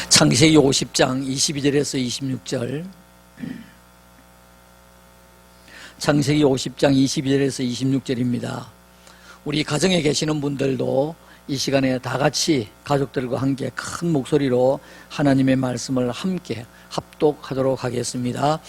창세기 50장 22절에서 26절. 창세기 50장 22절에서 26절입니다. 우리 가정에 계시는 분들도 이 시간에 다 같이 가족들과 함께 큰 목소리로 하나님의 말씀을 함께 합독하도록 하겠습니다.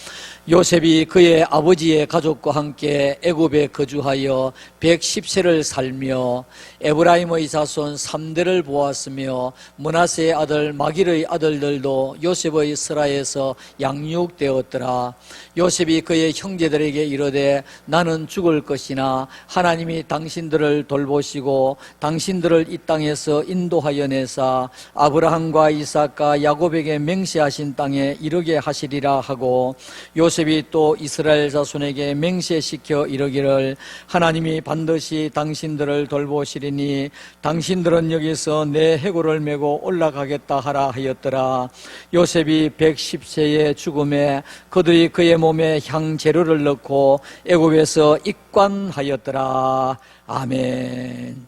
요셉이 그의 아버지의 가족과 함께 애굽에 거주하여 110세를 살며 에브라임의 자손 3대를 보았으며 므낫세의 아들 마길의 아들들도 요셉의 스라에서 양육되었더라. 요셉이 그의 형제들에게 이르되 나는 죽을 것이나 하나님이 당신들을 돌보시고 당신들을 이 땅에서 인도하여 내사 아브라함과 이삭과 야곱에게 맹세하신 땅에 이르게 하시리라 하고, 요셉이 또 이스라엘 자손에게 맹세시켜 이르기를 하나님이 반드시 당신들을 돌보시리니 당신들은 여기서 내 해골을 메고 올라가겠다 하라 하였더라. 요셉이 110세의 죽음에 그들이 그의 몸에 향재료를 넣고 애굽에서 입관하였더라. 아멘.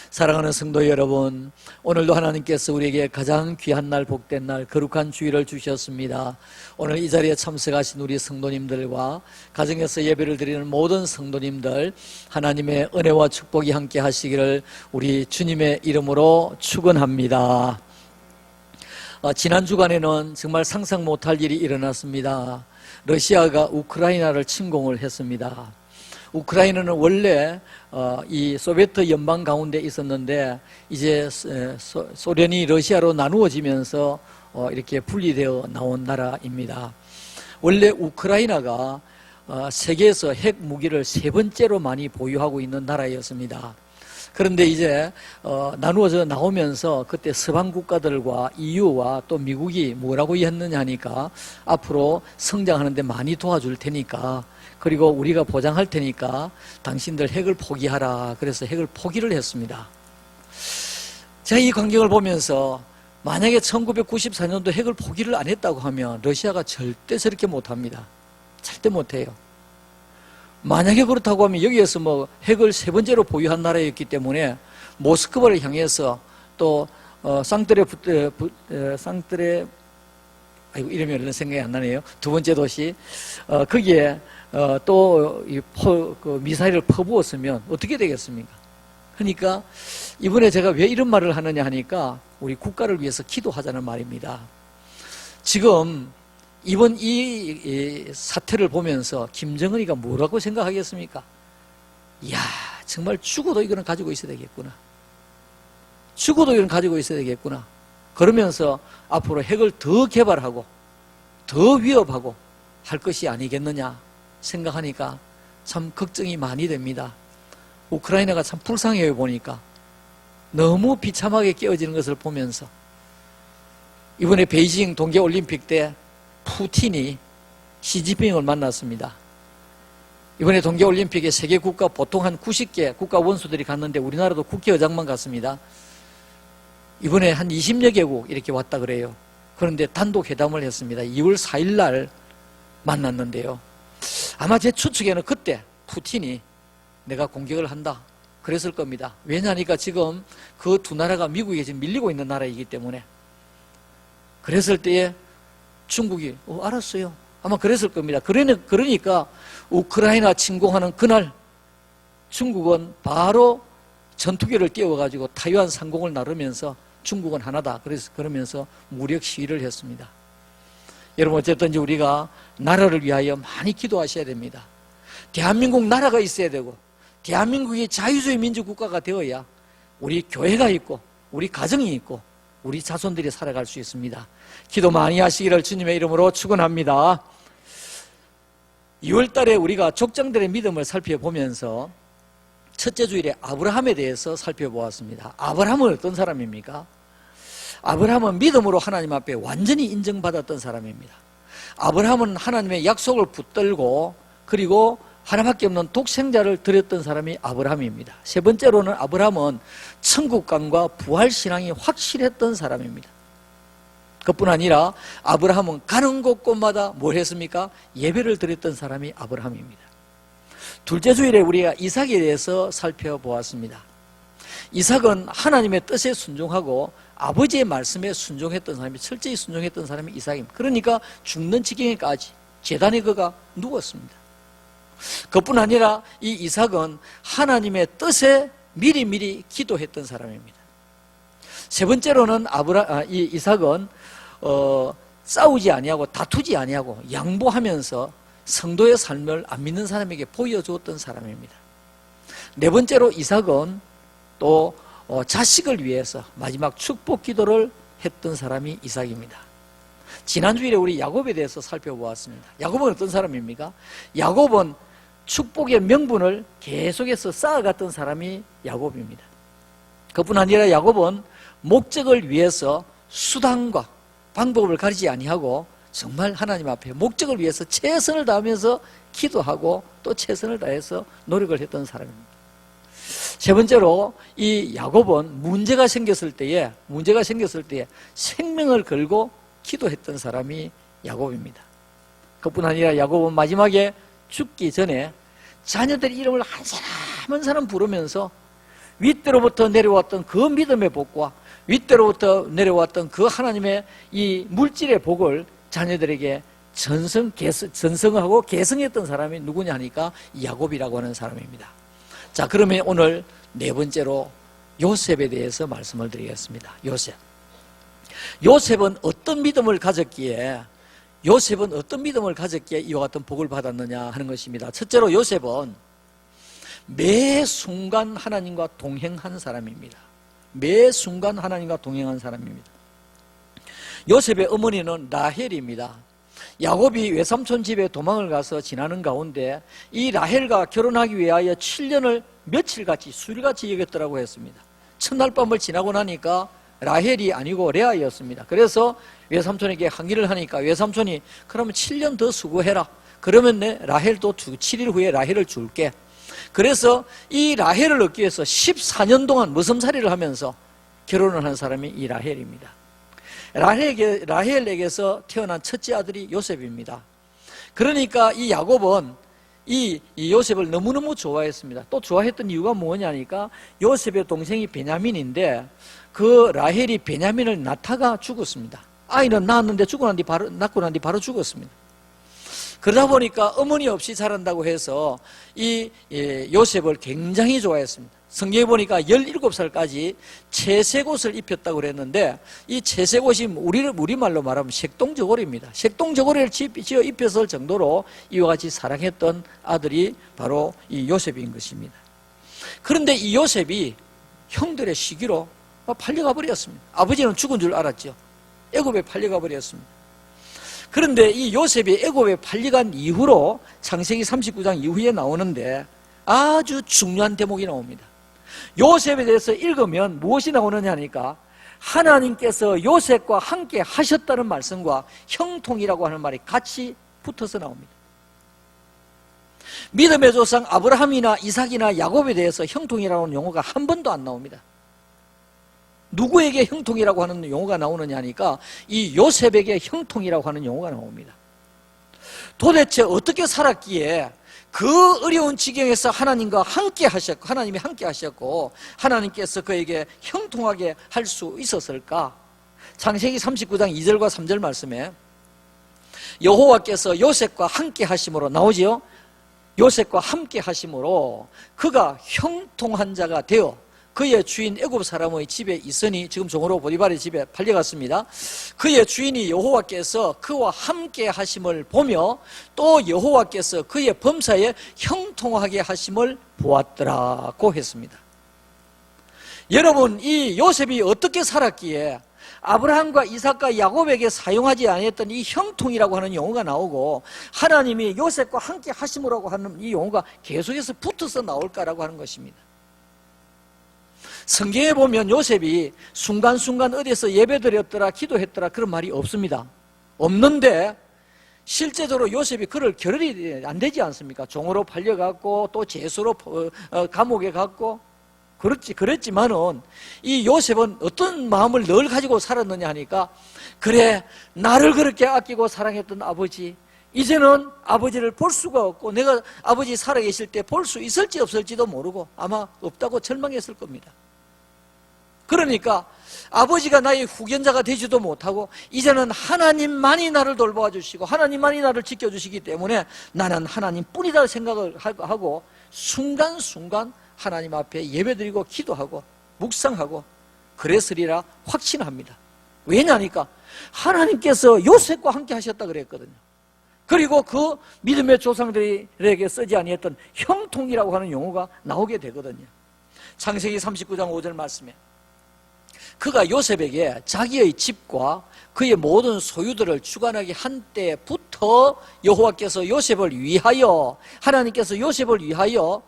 사랑하는 성도 여러분, 오늘도 하나님께서 우리에게 가장 귀한 날, 복된 날, 거룩한 주일을 주셨습니다. 오늘 이 자리에 참석하신 우리 성도님들과 가정에서 예배를 드리는 모든 성도님들, 하나님의 은혜와 축복이 함께 하시기를 우리 주님의 이름으로 축원합니다. 지난 주간에는 정말 상상 못할 일이 일어났습니다. 러시아가 우크라이나를 침공을 했습니다. 우크라이나는 원래 이 소비에트 연방 가운데 있었는데 이제 소련이 러시아로 나누어지면서 이렇게 분리되어 나온 나라입니다. 원래 우크라이나가 세계에서 핵 무기를 3번째로 많이 보유하고 있는 나라였습니다. 그런데 이제 나누어져 나오면서 그때 서방 국가들과 EU와 또 미국이 뭐라고 했느냐 하니까 앞으로 성장하는 데 많이 도와줄 테니까, 그리고 우리가 보장할 테니까 당신들 핵을 포기하라. 그래서 핵을 포기를 했습니다. 제가 이 광경을 보면서 만약에 1994년도 핵을 포기를 안 했다고 하면 러시아가 절대 저렇게 못합니다. 절대 못해요. 만약에 그렇다고 하면 여기에서 뭐 핵을 3번째로 보유한 나라였기 때문에 모스크바를 향해서 또 상트레 아이고 이름이 얼른 생각이 안 나네요. 2번째 도시 거기에 또 미사일을 퍼부었으면 어떻게 되겠습니까? 그러니까 이번에 제가 왜 이런 말을 하느냐 하니까 우리 국가를 위해서 기도하자는 말입니다. 지금 이번 이 사태를 보면서 김정은이가 뭐라고 생각하겠습니까? 이야, 정말 죽어도 이거는 가지고 있어야 되겠구나. 죽어도 이건 가지고 있어야 되겠구나. 그러면서 앞으로 핵을 더 개발하고 더 위협하고 할 것이 아니겠느냐 생각하니까 참 걱정이 많이 됩니다. 우크라이나가 참 불쌍해요. 보니까 너무 비참하게 깨어지는 것을 보면서 이번에 베이징 동계올림픽 때 푸틴이 시진핑을 만났습니다. 이번에 동계올림픽에 세계 국가 보통 한 90개 국가 원수들이 갔는데 우리나라도 국회의장만 갔습니다. 이번에 한 20여 개국 이렇게 왔다 그래요. 그런데 단독 회담을 했습니다. 2월 4일 날 만났는데요. 아마 제 추측에는 그때 푸틴이 내가 공격을 한다 그랬을 겁니다. 왜냐하니까 지금 그 두 나라가 미국에 지금 밀리고 있는 나라이기 때문에. 그랬을 때에 중국이 알았어요. 아마 그랬을 겁니다. 그러니까 우크라이나 침공하는 그날 중국은 바로 전투기를 띄워가지고 타이완 상공을 나르면서 중국은 하나다. 그러면서 무력 시위를 했습니다. 여러분 어쨌든 우리가 나라를 위하여 많이 기도하셔야 됩니다. 대한민국 나라가 있어야 되고 대한민국이 자유주의 민주국가가 되어야 우리 교회가 있고 우리 가정이 있고 우리 자손들이 살아갈 수 있습니다. 기도 많이 하시기를 주님의 이름으로 축원합니다. 2월 달에 우리가 족장들의 믿음을 살펴보면서 첫째 주일에 아브라함에 대해서 살펴보았습니다. 아브라함은 어떤 사람입니까? 아브라함은 믿음으로 하나님 앞에 완전히 인정받았던 사람입니다. 아브라함은 하나님의 약속을 붙들고 그리고 하나밖에 없는 독생자를 드렸던 사람이 아브라함입니다. 세 번째로는 아브라함은 천국감과 부활신앙이 확실했던 사람입니다. 그뿐 아니라 아브라함은 가는 곳곳마다 뭘 했습니까? 예배를 드렸던 사람이 아브라함입니다. 둘째 주일에 우리가 이삭에 대해서 살펴보았습니다. 이삭은 하나님의 뜻에 순종하고 아버지의 말씀에 순종했던 사람이, 철저히 순종했던 사람이 이삭입니다. 그러니까 죽는 지경에까지 제단에 그가 누웠습니다. 그뿐 아니라 이 이삭은 하나님의 뜻에 미리미리 기도했던 사람입니다. 세 번째로는 이 이삭은 싸우지 아니하고 다투지 아니하고 양보하면서 성도의 삶을 안 믿는 사람에게 보여주었던 사람입니다. 네 번째로 이삭은 또 자식을 위해서 마지막 축복 기도를 했던 사람이 이삭입니다. 지난주일에 우리 야곱에 대해서 살펴보았습니다. 야곱은 어떤 사람입니까? 야곱은 축복의 명분을 계속해서 쌓아갔던 사람이 야곱입니다. 그뿐 아니라 야곱은 목적을 위해서 수단과 방법을 가리지 아니하고 정말 하나님 앞에 목적을 위해서 최선을 다하면서 기도하고 또 최선을 다해서 노력을 했던 사람입니다. 세 번째로 이 야곱은 문제가 생겼을 때에 생명을 걸고 기도했던 사람이 야곱입니다. 그뿐 아니라 야곱은 마지막에 죽기 전에 자녀들 이름을 한 사람 한 사람 부르면서 윗대로부터 내려왔던 그 믿음의 복과 윗대로부터 내려왔던 그 하나님의 이 물질의 복을 자녀들에게 전성하고 계승했던 사람이 누구냐 하니까 야곱이라고 하는 사람입니다. 자, 그러면 오늘 네 번째로 요셉에 대해서 말씀을 드리겠습니다. 요셉은 어떤 믿음을 가졌기에 이와 같은 복을 받았느냐 하는 것입니다. 첫째로 요셉은 매 순간 하나님과 동행한 사람입니다. 요셉의 어머니는 라헬입니다. 야곱이 외삼촌 집에 도망을 가서 지나는 가운데 이 라헬과 결혼하기 위하여 7년을 며칠같이 수일같이 여겼더라고 했습니다. 첫날 밤을 지나고 나니까 라헬이 아니고 레아였습니다. 그래서 외삼촌에게 항의를 하니까 외삼촌이 그러면 7년 더 수고해라. 그러면 내 라헬도 7일 후에 라헬을 줄게. 그래서 이 라헬을 얻기 위해서 14년 동안 머슴살이를 하면서 결혼을 한 사람이 이 라헬입니다. 라헬에게서 태어난 첫째 아들이 요셉입니다. 그러니까 이 야곱은 이 요셉을 너무너무 좋아했습니다. 또 좋아했던 이유가 뭐냐니까 요셉의 동생이 베냐민인데 그 라헬이 베냐민을 낳다가 죽었습니다. 아이는 낳았는데 낳고 난 뒤 바로 죽었습니다. 그러다 보니까 어머니 없이 자란다고 해서 이 요셉을 굉장히 좋아했습니다. 성경에 보니까 17살까지 채색옷을 입혔다고 그랬는데 이 채색옷이 우리말로 말하면 색동저고리입니다. 색동저고리를 지어 입혔을 정도로 이와 같이 사랑했던 아들이 바로 이 요셉인 것입니다. 그런데 이 요셉이 형들의 시기로 팔려가 버렸습니다. 아버지는 죽은 줄 알았죠. 애굽에 팔려가 버렸습니다. 그런데 이 요셉이 애굽에 팔려간 이후로 창세기 39장 이후에 나오는데 아주 중요한 대목이 나옵니다. 요셉에 대해서 읽으면 무엇이 나오느냐 하니까 하나님께서 요셉과 함께 하셨다는 말씀과 형통이라고 하는 말이 같이 붙어서 나옵니다. 믿음의 조상 아브라함이나 이삭이나 야곱에 대해서 형통이라는 용어가 한 번도 안 나옵니다. 누구에게 형통이라고 하는 용어가 나오느냐 하니까 이 요셉에게 형통이라고 하는 용어가 나옵니다. 도대체 어떻게 살았기에 그 어려운 지경에서 하나님이 함께 하셨고 하나님께서 그에게 형통하게 할 수 있었을까? 창세기 39장 2절과 3절 말씀에 여호와께서 요셉과 함께 하심으로 나오지요. 요셉과 함께 하심으로 그가 형통한 자가 되어 그의 주인 애굽 사람의 집에 있으니 지금 종으로 보디발의 집에 팔려갔습니다. 그의 주인이 여호와께서 그와 함께 하심을 보며 또 여호와께서 그의 범사에 형통하게 하심을 보았더라고 했습니다. 여러분, 이 요셉이 어떻게 살았기에 아브라함과 이삭과 야곱에게 사용하지 않았던 이 형통이라고 하는 용어가 나오고 하나님이 요셉과 함께 하심으로 하는 이 용어가 계속해서 붙어서 나올까라고 하는 것입니다. 성경에 보면 요셉이 순간순간 어디서 예배드렸더라 기도했더라 그런 말이 없습니다. 없는데 실제적으로 요셉이 그럴 겨를이 안 되지 않습니까? 종으로 팔려갔고 또 죄수로 감옥에 갔고 그랬지만은 이 요셉은 어떤 마음을 늘 가지고 살았느냐 하니까 그래, 나를 그렇게 아끼고 사랑했던 아버지, 이제는 아버지를 볼 수가 없고 내가 아버지 살아계실 때 볼 수 있을지 없을지도 모르고 아마 없다고 절망했을 겁니다. 그러니까 아버지가 나의 후견자가 되지도 못하고 이제는 하나님만이 나를 돌보아 주시고 하나님만이 나를 지켜주시기 때문에 나는 하나님뿐이다 생각을 하고 순간순간 하나님 앞에 예배드리고 기도하고 묵상하고 그랬으리라 확신합니다. 왜냐니까 하나님께서 요셉과 함께 하셨다 그랬거든요. 그리고 그 믿음의 조상들에게 쓰지 아니했던 형통이라고 하는 용어가 나오게 되거든요. 창세기 39장 5절 말씀에 그가 요셉에게 자기의 집과 그의 모든 소유들을 주관하게 한 때부터 여호와께서 요셉을 위하여 하나님께서 요셉을 위하여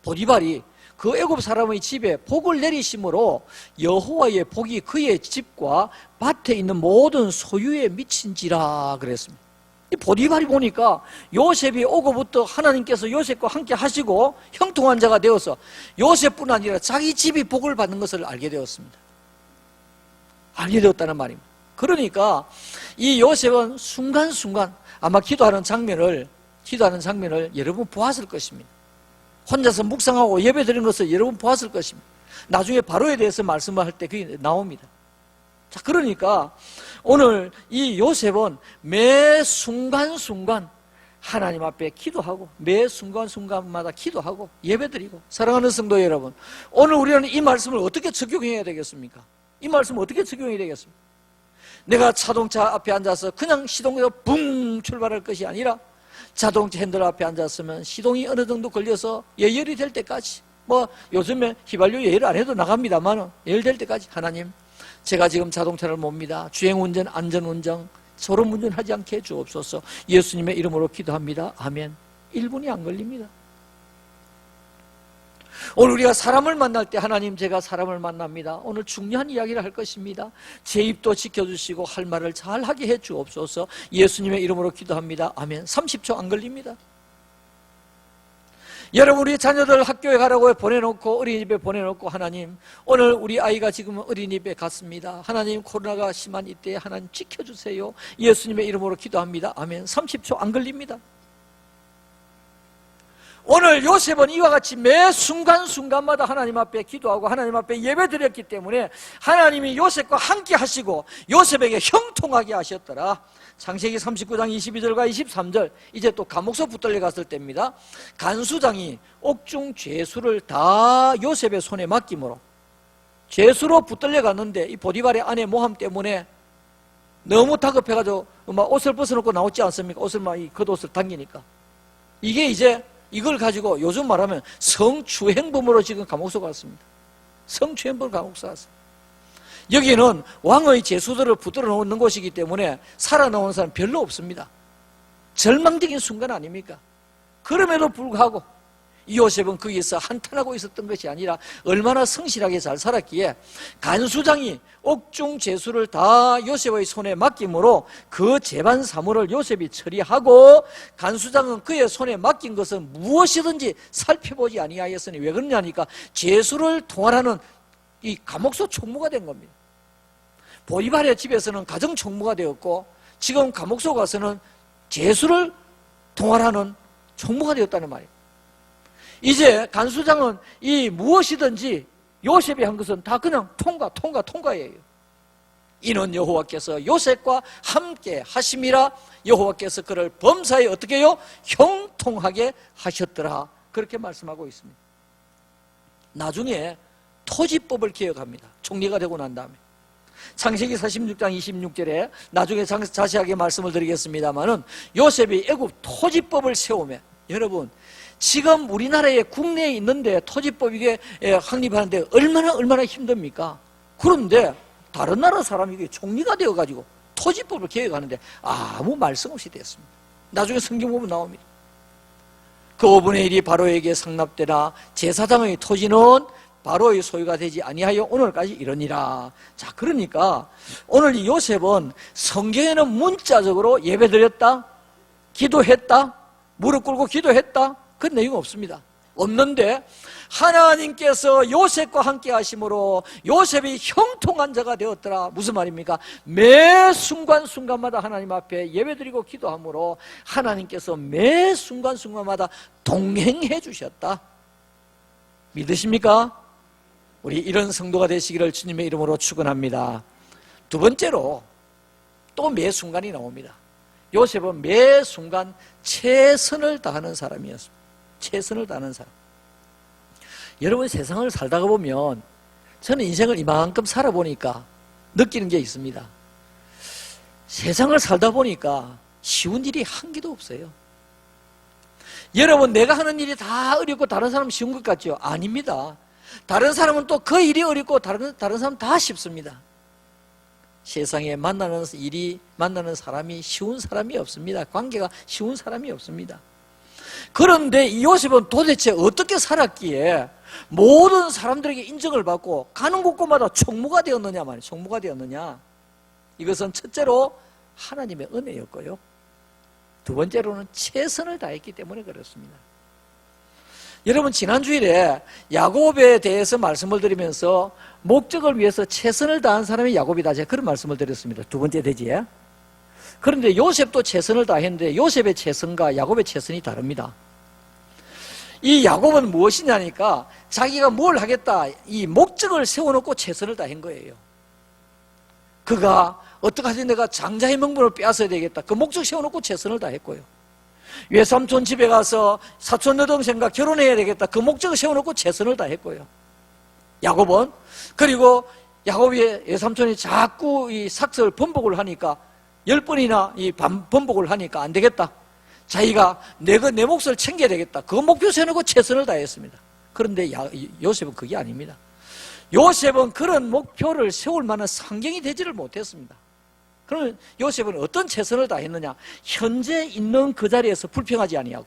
보디발이 그 애굽 사람의 집에 복을 내리심으로 여호와의 복이 그의 집과 밭에 있는 모든 소유에 미친지라 그랬습니다. 이 보디발이 보니까 요셉이 오고부터 하나님께서 요셉과 함께 하시고 형통한 자가 되어서 요셉뿐 아니라 자기 집이 복을 받는 것을 알게 되었습니다. 알게 되었다는 말입니다. 그러니까 이 요셉은 순간순간 아마 기도하는 장면을 여러분 보았을 것입니다. 혼자서 묵상하고 예배드리는 것을 여러분 보았을 것입니다. 나중에 바로에 대해서 말씀을 할 때 그게 나옵니다. 자, 그러니까 오늘 이 요셉은 매 순간순간 하나님 앞에 기도하고 매 순간순간마다 기도하고 예배드리고 사랑하는 성도 여러분, 오늘 우리는 이 말씀을 어떻게 적용해야 되겠습니까? 이 말씀을 어떻게 적용해야 되겠습니까? 내가 자동차 앞에 앉아서 그냥 시동에서 붕 출발할 것이 아니라 자동차 핸들 앞에 앉았으면 시동이 어느 정도 걸려서 예열이 될 때까지, 뭐 요즘에 휘발유 예열 안 해도 나갑니다만 예열될 때까지 하나님, 제가 지금 자동차를 몹니다. 주행운전, 안전운전, 소름운전하지 않게 해주옵소서. 예수님의 이름으로 기도합니다. 아멘. 1분이 안 걸립니다. 오늘 우리가 사람을 만날 때 하나님, 제가 사람을 만납니다. 오늘 중요한 이야기를 할 것입니다. 제 입도 지켜주시고 할 말을 잘 하게 해주옵소서. 예수님의 이름으로 기도합니다. 아멘. 30초 안 걸립니다. 여러분, 우리 자녀들 학교에 가라고 보내놓고 어린이집에 보내놓고 하나님, 오늘 우리 아이가 지금 어린이집에 갔습니다. 하나님, 코로나가 심한 이때에 하나님 지켜주세요. 예수님의 이름으로 기도합니다. 아멘. 30초 안 걸립니다. 오늘 요셉은 이와 같이 매 순간순간마다 하나님 앞에 기도하고 하나님 앞에 예배드렸기 때문에 하나님이 요셉과 함께 하시고 요셉에게 형통하게 하셨더라. 창세기 39장 22절과 23절, 이제 또 감옥소 붙들려 갔을 때입니다. 간수장이 옥중 죄수를 다 요셉의 손에 맡김으로, 죄수로 붙들려 갔는데 이 보디발의 아내 모함 때문에 너무 다급해가지고 막 옷을 벗어놓고 나오지 않습니까? 옷을 막 이 겉옷을 당기니까. 이게 이제 이걸 가지고 요즘 말하면 성추행범으로 지금 감옥소 갔습니다. 성추행범 감옥소 갔습니다. 여기는 왕의 죄수들을 붙들어 놓는 곳이기 때문에 살아나온 사람 별로 없습니다. 절망적인 순간 아닙니까? 그럼에도 불구하고 이 요셉은 거기에서 한탄하고 있었던 것이 아니라 얼마나 성실하게 잘 살았기에 간수장이 옥중 죄수를 다 요셉의 손에 맡김으로 그 재반 사물을 요셉이 처리하고, 간수장은 그의 손에 맡긴 것은 무엇이든지 살펴보지 아니하였으니, 왜 그러냐니까 죄수를 통할하는 이 감옥소 총무가 된 겁니다. 보디발의 집에서는 가정 총무가 되었고 지금 감옥소 가서는 죄수를 통할하는 총무가 되었다는 말이에요. 이제 간수장은 이 무엇이든지 요셉이 한 것은 다 그냥 통과예요. 이는 여호와께서 요셉과 함께 하심이라, 여호와께서 그를 범사에 어떻게 해요? 형통하게 하셨더라. 그렇게 말씀하고 있습니다. 나중에 토지법을 개혁합니다. 총리가 되고 난 다음에. 창세기 46장 26절에 나중에 자세하게 말씀을 드리겠습니다만은 요셉이 애굽 토지법을 세우며, 여러분 지금 우리나라에 국내에 있는데 토지법 이게 확립하는데 얼마나 힘듭니까? 그런데 다른 나라 사람이 이게 총리가 되어가지고 토지법을 개혁하는데 아무 말씀 없이 됐습니다. 나중에 성경 보면 나옵니다. 그 5분의 1이 바로에게 상납되나 제사장의 토지는 바로의 소유가 되지 아니하여 오늘까지 이러니라. 자, 그러니까 오늘 이 요셉은 성경에는 문자적으로 예배드렸다, 기도했다, 무릎 꿇고 기도했다, 그 내용 없습니다. 없는데 하나님께서 요셉과 함께 하심으로 요셉이 형통한 자가 되었더라. 무슨 말입니까? 매 순간순간마다 하나님 앞에 예배드리고 기도함으로 하나님께서 매 순간순간마다 동행해 주셨다. 믿으십니까? 우리 이런 성도가 되시기를 주님의 이름으로 축원합니다. 두 번째로 또 매 순간이 나옵니다. 요셉은 매 순간 최선을 다하는 사람이었습니다. 최선을 다하는 사람. 여러분, 세상을 살다가 보면 저는 인생을 이만큼 살아보니까 느끼는 게 있습니다. 세상을 살다 보니까 쉬운 일이 한 개도 없어요. 여러분, 내가 하는 일이 다 어렵고 다른 사람은 쉬운 것 같죠? 아닙니다. 다른 사람은 또 그 일이 어렵고 다른 사람은 다 쉽습니다. 세상에 만나는 사람이 쉬운 사람이 없습니다. 관계가 쉬운 사람이 없습니다. 그런데 이 요셉은 도대체 어떻게 살았기에 모든 사람들에게 인정을 받고 가는 곳곳마다 총무가 되었느냐 말이에요. 총무가 되었느냐. 이것은 첫째로 하나님의 은혜였고요. 두 번째로는 최선을 다했기 때문에 그렇습니다. 여러분, 지난 주일에 야곱에 대해서 말씀을 드리면서 목적을 위해서 최선을 다한 사람이 야곱이다, 제가 그런 말씀을 드렸습니다. 두 번째 대지에. 그런데 요셉도 최선을 다했는데 요셉의 최선과 야곱의 최선이 다릅니다. 이 야곱은 무엇이냐니까 자기가 뭘 하겠다, 이 목적을 세워놓고 최선을 다한 거예요. 그가 어떻게 하든 내가 장자의 명분을 빼앗아야 되겠다, 그 목적 세워놓고 최선을 다했고요. 외삼촌 집에 가서 사촌 여동생과 결혼해야 되겠다, 그 목적을 세워놓고 최선을 다했고요. 야곱은, 그리고 야곱의 외삼촌이 자꾸 이 삭설 번복을 하니까 10번이나 이 번복을 하니까 안 되겠다, 자기가 내 몫을 챙겨야 되겠다, 그 목표 세워놓고 최선을 다했습니다. 그런데 요셉은 그게 아닙니다. 요셉은 그런 목표를 세울 만한 상경이 되지를 못했습니다. 그러면 요셉은 어떤 최선을 다했느냐? 현재 있는 그 자리에서 불평하지 아니하고,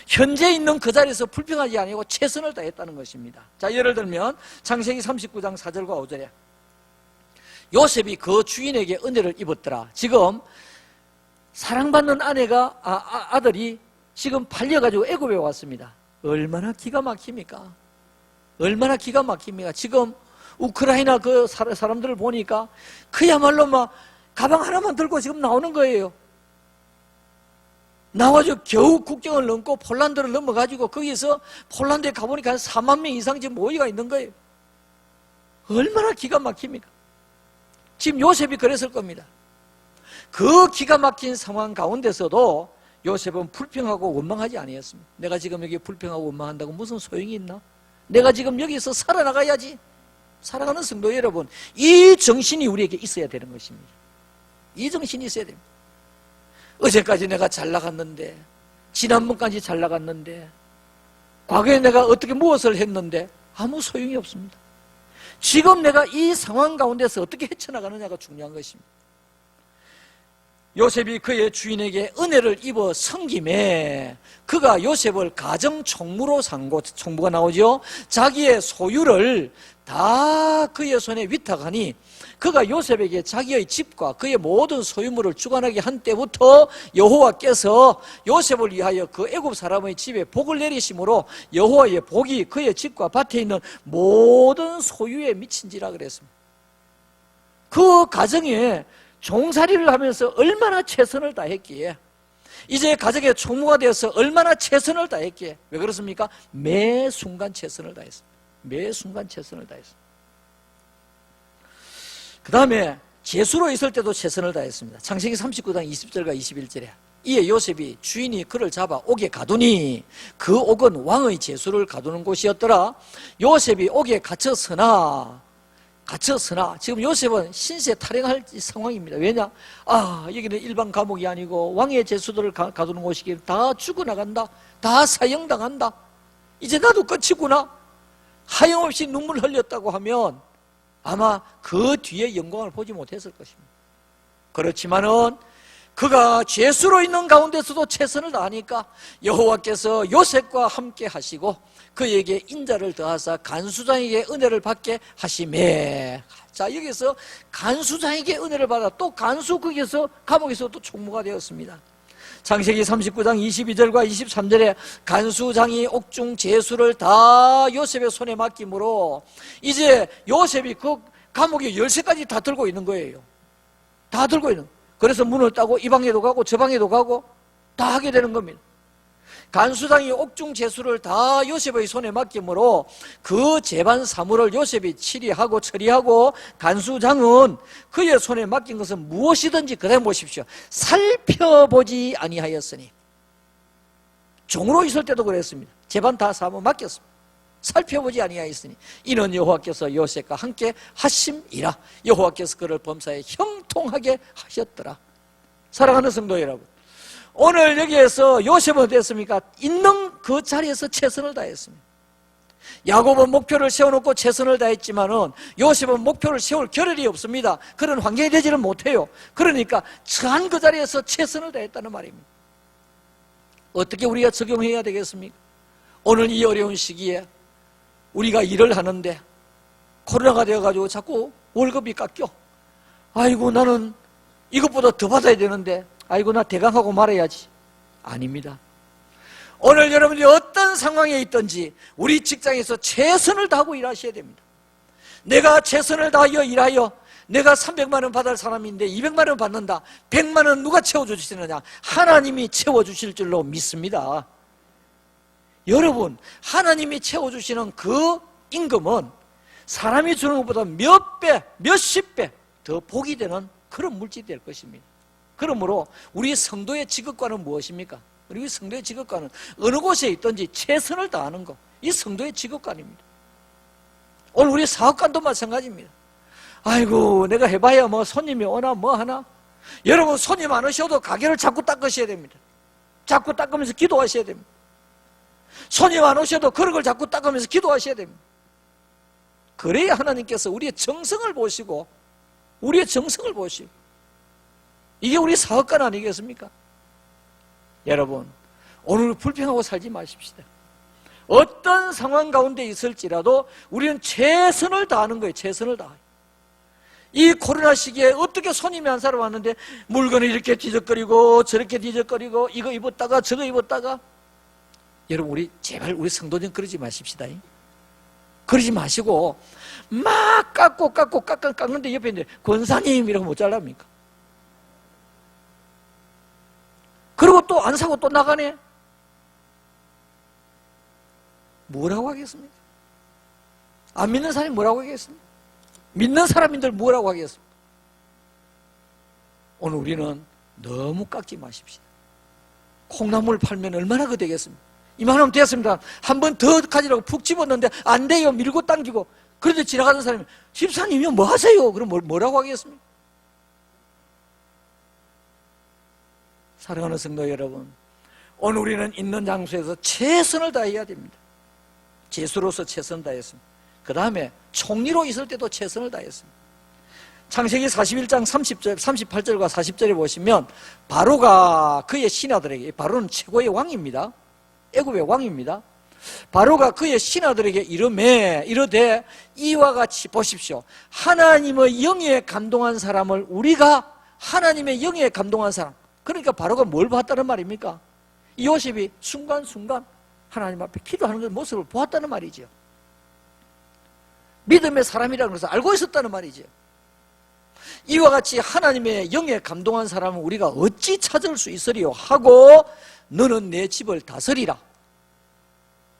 현재 있는 그 자리에서 불평하지 아니하고 최선을 다했다는 것입니다. 자, 예를 들면 창세기 39장 4절과 5절에 요셉이 그 주인에게 은혜를 입었더라. 지금 사랑받는 아들이 지금 팔려가지고 애굽에 왔습니다. 얼마나 기가 막힙니까? 얼마나 기가 막힙니까? 지금 우크라이나 그 사람들을 보니까 그야말로 막 가방 하나만 들고 지금 나오는 거예요. 나와서 겨우 국경을 넘고 폴란드를 넘어가지고 거기서 폴란드에 가보니까 한 4만 명 이상 지금 모이가 있는 거예요. 얼마나 기가 막힙니까? 지금 요셉이 그랬을 겁니다. 그 기가 막힌 상황 가운데서도 요셉은 불평하고 원망하지 아니었습니다. 내가 지금 여기 불평하고 원망한다고 무슨 소용이 있나? 내가 지금 여기서 살아나가야지. 사랑하는 성도 여러분, 이 정신이 우리에게 있어야 되는 것입니다. 이 정신이 있어야 됩니다. 어제까지 내가 잘 나갔는데, 지난번까지 잘 나갔는데, 과거에 내가 어떻게 무엇을 했는데 아무 소용이 없습니다. 지금 내가 이 상황 가운데서 어떻게 헤쳐나가느냐가 중요한 것입니다. 요셉이 그의 주인에게 은혜를 입어 섬김에 그가 요셉을 가정총무로 삼고, 총무가 나오죠. 자기의 소유를 다 그의 손에 위탁하니 그가 요셉에게 자기의 집과 그의 모든 소유물을 주관하게 한 때부터 여호와께서 요셉을 위하여 그 애굽 사람의 집에 복을 내리심으로 여호와의 복이 그의 집과 밭에 있는 모든 소유에 미친지라 그랬습니다. 그 가정에 종살이를 하면서 얼마나 최선을 다했기에, 이제 가정의 총무가 되어서 얼마나 최선을 다했기에, 왜 그렇습니까? 매 순간 최선을 다했습니다. 매 순간 최선을 다했습니다. 그 다음에 제수로 있을 때도 최선을 다했습니다. 창세기 39장 20절과 21절에 이에 요셉이 주인이 그를 잡아 옥에 가두니 그 옥은 왕의 제수를 가두는 곳이었더라. 요셉이 옥에 갇혔으나 지금 요셉은 신세 탈행할 상황입니다. 왜냐? 여기는 일반 감옥이 아니고 왕의 제수들을 가두는 곳이기에 다 죽어나간다, 다 사형당한다, 이제 나도 끝이구나, 하염없이 눈물 흘렸다고 하면 아마 그 뒤에 영광을 보지 못했을 것입니다. 그렇지만은 그가 죄수로 있는 가운데서도 최선을 다하니까 여호와께서 요셉과 함께 하시고 그에게 인자를 더하사 간수장에게 은혜를 받게 하시매. 자, 여기서 간수장에게 은혜를 받아 또 간수, 거기서 감옥에서 또 총무가 되었습니다. 창세기 39장 22절과 23절에 간수장이 옥중 제수를 다 요셉의 손에 맡김으로 이제 요셉이 그 감옥에 열쇠까지 다 들고 있는 거예요. 다 들고 있는. 그래서 문을 따고 이 방에도 가고 저 방에도 가고 다 하게 되는 겁니다. 간수장이 옥중 제수를 다 요셉의 손에 맡김으로 그 재반 사물을 요셉이 처리하고 간수장은 그의 손에 맡긴 것은 무엇이든지 그대로 보십시오. 살펴보지 아니하였으니. 종으로 있을 때도 그랬습니다. 재반 다 사무 맡겼습니다. 살펴보지 아니하였으니 이는 여호와께서 요셉과 함께 하심이라. 여호와께서 그를 범사에 형통하게 하셨더라. 사랑하는 성도 여러분, 오늘 여기에서 요셉은 어땠습니까? 있는 그 자리에서 최선을 다했습니다. 야곱은 목표를 세워놓고 최선을 다했지만은 요셉은 목표를 세울 겨를이 없습니다. 그런 환경이 되지를 못해요. 그러니까 처한 그 자리에서 최선을 다했다는 말입니다. 어떻게 우리가 적용해야 되겠습니까? 오늘 이 어려운 시기에 우리가 일을 하는데 코로나가 되어가지고 자꾸 월급이 깎여. 아이고 나는 이것보다 더 받아야 되는데 아이고 나 대강하고 말아야지. 아닙니다. 오늘 여러분이 어떤 상황에 있든지 우리 직장에서 최선을 다하고 일하셔야 됩니다. 내가 최선을 다하여 일하여 내가 300만 원 받을 사람인데 200만 원 받는다. 100만 원 누가 채워주시느냐? 하나님이 채워주실 줄로 믿습니다. 여러분, 하나님이 채워주시는 그 임금은 사람이 주는 것보다 몇 배, 몇십 배 더 복이 되는 그런 물질이 될 것입니다. 그러므로 우리 성도의 직업관은 무엇입니까? 우리 성도의 직업관은 어느 곳에 있든지 최선을 다하는 것, 이 성도의 직업관입니다. 오늘 우리 사업관도 마찬가지입니다. 아이고 내가 해봐야 뭐 손님이 오나 뭐 하나. 여러분 손님 안 오셔도 가게를 자꾸 닦으셔야 됩니다. 자꾸 닦으면서 기도하셔야 됩니다. 손님 안 오셔도 그릇을 자꾸 닦으면서 기도하셔야 됩니다. 그래야 하나님께서 우리의 정성을 보시고 이게 우리 사업관 아니겠습니까? 여러분 오늘 불평하고 살지 마십시다. 어떤 상황 가운데 있을지라도 우리는 최선을 다하는 거예요. 최선을 다해요. 이 코로나 시기에 어떻게 손님이 한 사람 왔는데 물건을 이렇게 뒤적거리고 저렇게 뒤적거리고 이거 입었다가 저거 입었다가. 여러분 우리 제발 우리 성도님 그러지 마십시다. 그러지 마시고 막 깎는데 옆에 있는데 권사님 이러고 못 잘랍니까? 그리고 또 안 사고 또 나가네. 뭐라고 하겠습니까? 안 믿는 사람이 뭐라고 하겠습니까? 믿는 사람인들 뭐라고 하겠습니까? 오늘 우리는 너무 깎지 마십시다. 콩나물 팔면 얼마나 그 되겠습니까? 이만하면 됐습니다. 한 번 더 가지라고 푹 집었는데 안 돼요. 밀고 당기고. 그런데 지나가는 사람이 집사님이요 뭐 하세요? 그럼 뭐라고 하겠습니까? 사랑하는 성도 여러분, 오늘 우리는 있는 장소에서 최선을 다해야 됩니다. 제수로서 최선을 다했습니다. 그 다음에 총리로 있을 때도 최선을 다했습니다. 창세기 41장 38절과 40절에 보시면 바로가 그의 신하들에게, 바로는 최고의 왕입니다. 애굽의 왕입니다. 바로가 그의 신하들에게 이르되 이와 같이 보십시오. 하나님의 영에 감동한 사람을 우리가 하나님의 영에 감동한 사람, 그러니까 바로가 뭘 봤다는 말입니까? 요셉이 순간순간 하나님 앞에 기도하는 그 모습을 보았다는 말이죠. 믿음의 사람이라는 것을 알고 있었다는 말이죠. 이와 같이 하나님의 영에 감동한 사람은 우리가 어찌 찾을 수 있으리요 하고 너는 내 집을 다스리라.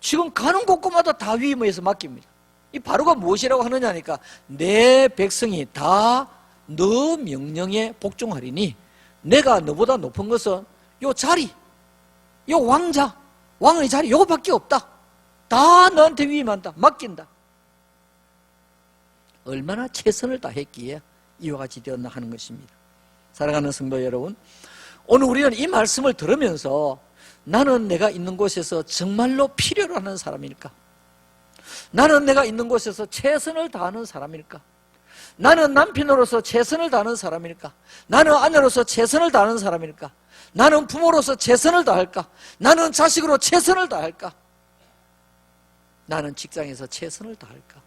지금 가는 곳곳마다 다 위임해서 맡깁니다. 이 바로가 무엇이라고 하느냐니까 내 백성이 다 너 명령에 복종하리니 내가 너보다 높은 것은 요 자리, 요 왕자, 왕의 자리 요거밖에 없다. 다 너한테 위임한다. 맡긴다. 얼마나 최선을 다했기에 이와 같이 되었나 하는 것입니다. 사랑하는 성도 여러분, 오늘 우리는 이 말씀을 들으면서 나는 내가 있는 곳에서 정말로 필요로 하는 사람일까? 나는 내가 있는 곳에서 최선을 다하는 사람일까? 나는 남편으로서 최선을 다하는 사람일까? 나는 아내로서 최선을 다하는 사람일까? 나는 부모로서 최선을 다할까? 나는 자식으로 최선을 다할까? 나는 직장에서 최선을 다할까?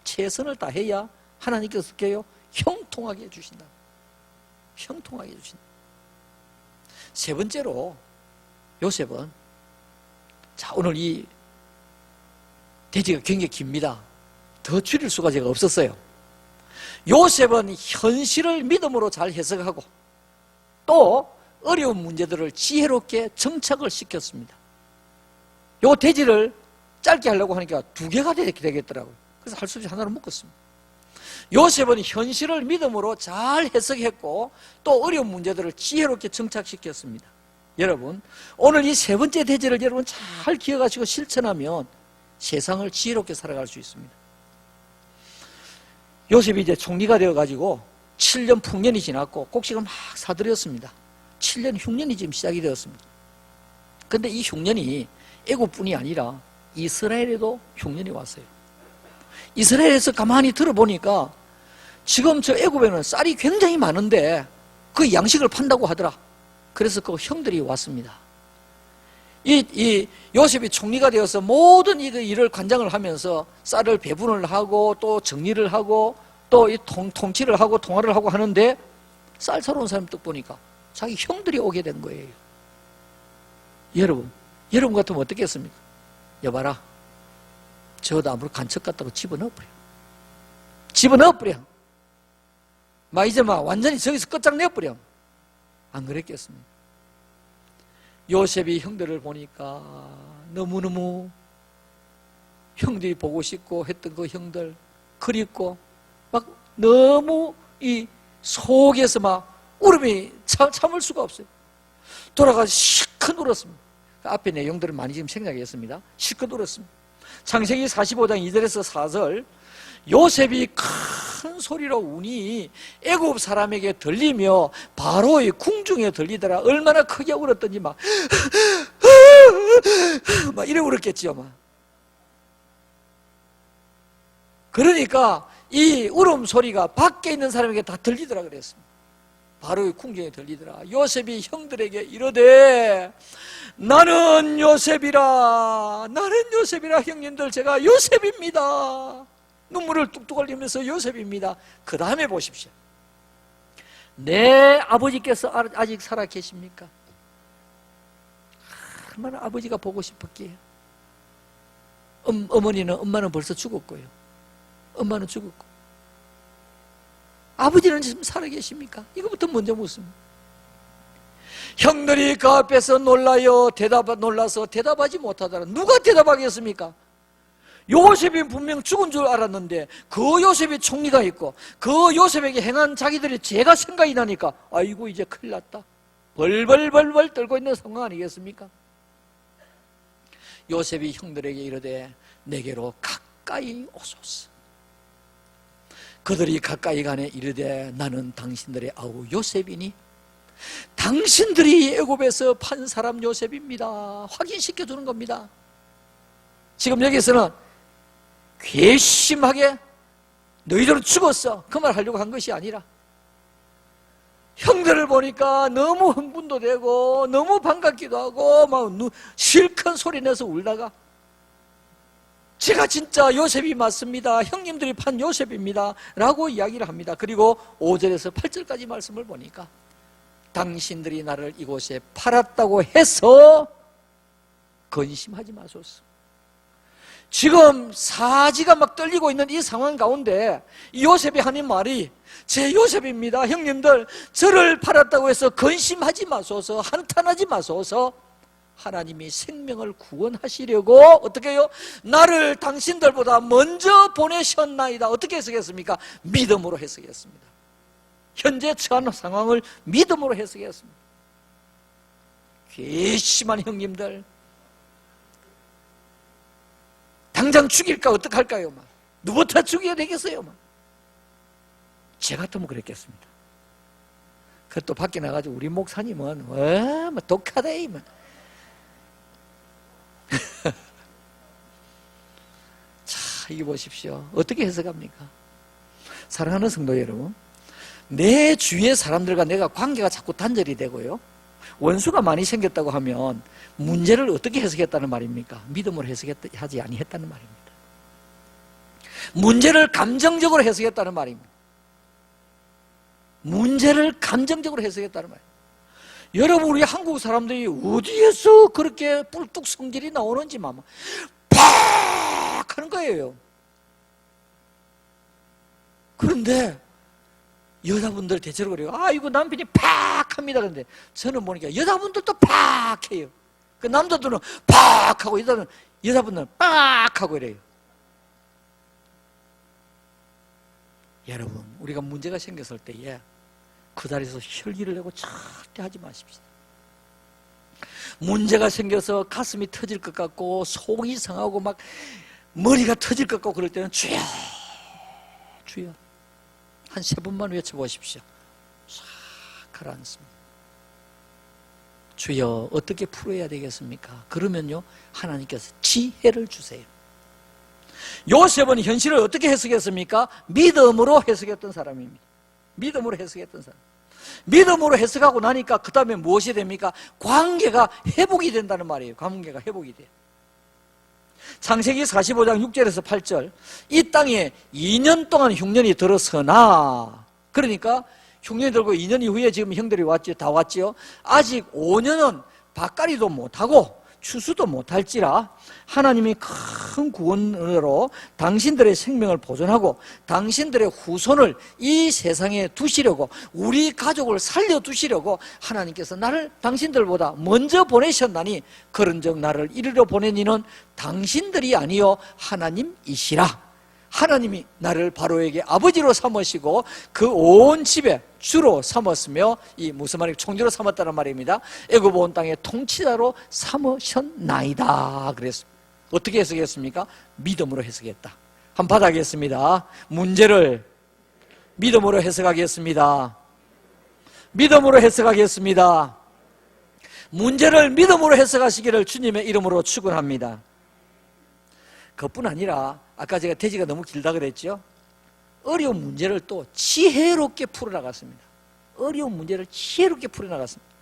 최선을 다해야 하나님께서 어떻게 해요? 형통하게 해주신다. 형통하게 해주신다. 세 번째로 요셉은, 자 오늘 이 대지가 굉장히 깁니다. 더 줄일 수가 제가 없었어요. 요셉은 현실을 믿음으로 잘 해석하고 또 어려운 문제들을 지혜롭게 정착을 시켰습니다. 요 돼지를 짧게 하려고 하니까 2개가 되겠더라고요. 그래서 할 수 없이 하나로 묶었습니다. 요셉은 현실을 믿음으로 잘 해석했고 또 어려운 문제들을 지혜롭게 정착시켰습니다. 여러분, 오늘 이 3번째 대제를 여러분 잘 기억하시고 실천하면 세상을 지혜롭게 살아갈 수 있습니다. 요셉이 이제 총리가 되어가지고 7년 풍년이 지났고 곡식을 막 사들였습니다. 7년 흉년이 지금 시작이 되었습니다. 그런데 이 흉년이 애국뿐이 아니라 이스라엘에도 흉년이 왔어요. 이스라엘에서 가만히 들어보니까 지금 저 애굽에는 쌀이 굉장히 많은데 그 양식을 판다고 하더라. 그래서 그 형들이 왔습니다. 이 요셉이 총리가 되어서 모든 일을 관장을 하면서 쌀을 배분을 하고 또 정리를 하고 또 이 통치를 하고 통화를 하고 하는데 쌀 사러 온 사람 딱 보니까 자기 형들이 오게 된 거예요. 여러분 같으면 어떻겠습니까? 여봐라, 저도 아무리 간첩 같다고 집어넣어버려. 이제 완전히 저기서 끝장내버려. 안 그랬겠습니까? 요셉이 형들을 보니까 너무너무 형들이 보고 싶고 했던 그 형들 그립고 막 너무 이 속에서 막 울음이 참을 수가 없어요. 돌아가서 실컷 울었습니다. 그 앞에 내용들을 많이 지금 생각했습니다. 실컷 울었습니다. 창세기 45장 2절에서 4절, 요셉이 큰 소리로 우니 애굽 사람에게 들리며 바로의 궁중에 들리더라. 얼마나 크게 울었던지 막 이래 울었겠지요. 그러니까 이 울음 소리가 밖에 있는 사람에게 다 들리더라 그랬습니다. 바로의 궁중에 들리더라. 요셉이 형들에게 이르되 나는 요셉이라 형님들, 제가 요셉입니다. 눈물을 뚝뚝 흘리면서 요셉입니다. 그 다음에 보십시오. 내 아버지께서 아직 살아 계십니까? 얼마나 아버지가 보고 싶었기에. 엄마는 벌써 죽었고요. 엄마는 죽었고 아버지는 지금 살아 계십니까? 이거부터 먼저 묻습니다. 형들이 그 앞에서 놀라서 대답하지 못하더라. 누가 대답하겠습니까? 요셉이 분명 죽은 줄 알았는데 그 요셉이 총리가 있고 그 요셉에게 행한 자기들의 죄가 생각이 나니까 아이고 이제 큰일 났다. 벌벌 떨고 있는 상황 아니겠습니까? 요셉이 형들에게 이르되 내게로 가까이 오소서. 그들이 가까이 가네 이르되 나는 당신들의 아우 요셉이니 당신들이 애굽에서 판 사람 요셉입니다. 확인시켜주는 겁니다. 지금 여기서는 괘씸하게 너희들은 죽었어 그 말 하려고 한 것이 아니라 형들을 보니까 너무 흥분도 되고 너무 반갑기도 하고 막 실컷 소리내서 울다가 제가 진짜 요셉이 맞습니다. 형님들이 판 요셉입니다. 라고 이야기를 합니다. 그리고 5절에서 8절까지 말씀을 보니까 당신들이 나를 이곳에 팔았다고 해서 근심하지 마소서. 지금 사지가 막 떨리고 있는 이 상황 가운데 요셉이 하는 말이 제 요셉입니다. 형님들 저를 팔았다고 해서 근심하지 마소서, 한탄하지 마소서. 하나님이 생명을 구원하시려고 어떻게 해요? 나를 당신들보다 먼저 보내셨나이다. 어떻게 해석했습니까? 믿음으로 해석했습니다. 현재 처한 상황을 믿음으로 해석했습니다. 괘씸한 형님들 당장 죽일까 어떡할까요? 누구부터 죽여야 되겠어요? 제 같으면 그랬겠습니다. 그것도 밖에 나가지고 우리 목사님은 독하다 자, 이게 보십시오. 어떻게 해석합니까? 사랑하는 성도 여러분, 내 주위의 사람들과 내가 관계가 자꾸 단절이 되고요, 원수가 많이 생겼다고 하면 문제를 어떻게 해석했다는 말입니까? 믿음으로 해석하지 아니했다는 말입니다. 문제를 감정적으로 해석했다는 말입니다. 문제를 감정적으로 해석했다는 말입니다. 여러분, 우리 한국 사람들이 어디에서 그렇게 뿔뚝 성질이 나오는지 팍 하는 거예요. 그런데 여자분들 대체로 그래요. 이거 남편이 팍 합니다. 그런데 저는 보니까 여자분들도 팍 해요. 그 남자들은 팍 하고 여자분들은 빡 하고 이래요. 여러분, 우리가 문제가 생겼을 때에 그 자리에서 혈기를 내고 절대 하지 마십시오. 문제가 생겨서 가슴이 터질 것 같고 속이 상하고 막 머리가 터질 것 같고 그럴 때는 주여 주여 한 3번만 외쳐보십시오. 싹 가라앉습니다. 주여 어떻게 풀어야 되겠습니까? 그러면요 하나님께서 지혜를 주세요. 요셉은 현실을 어떻게 해석했습니까? 믿음으로 해석했던 사람입니다. 믿음으로 해석했던 사람. 믿음으로 해석하고 나니까 그 다음에 무엇이 됩니까? 관계가 회복이 된다는 말이에요. 관계가 회복이 돼요. 창세기 45장 6절에서 8절 이 땅에 2년 동안 흉년이 들어서나, 그러니까 흉년이 들고 2년 이후에 지금 형들이 왔죠. 다 왔지요. 아직 5년은 밭갈이도 못하고 추수도 못할지라 하나님이 큰 구원으로 당신들의 생명을 보존하고 당신들의 후손을 이 세상에 두시려고, 우리 가족을 살려두시려고 하나님께서 나를 당신들보다 먼저 보내셨나니 그런즉 나를 이리로 보낸 이는 당신들이 아니요 하나님이시라. 하나님이 나를 바로에게 아버지로 삼으시고 그 온 집에 주로 삼았으며, 이 무슨 말이에요? 총주로 삼았다는 말입니다. 애굽 온 땅의 통치자로 삼으셨나이다 그랬습니다. 어떻게 해석했습니까? 믿음으로 해석했다. 한번 받아가겠습니다. 문제를 믿음으로 해석하겠습니다. 믿음으로 해석하겠습니다. 문제를 믿음으로 해석하시기를 주님의 이름으로 축원합니다. 그뿐 아니라 아까 제가 대지가 너무 길다 그랬죠? 어려운 문제를 또 지혜롭게 풀어나갔습니다. 어려운 문제를 지혜롭게 풀어나갔습니다.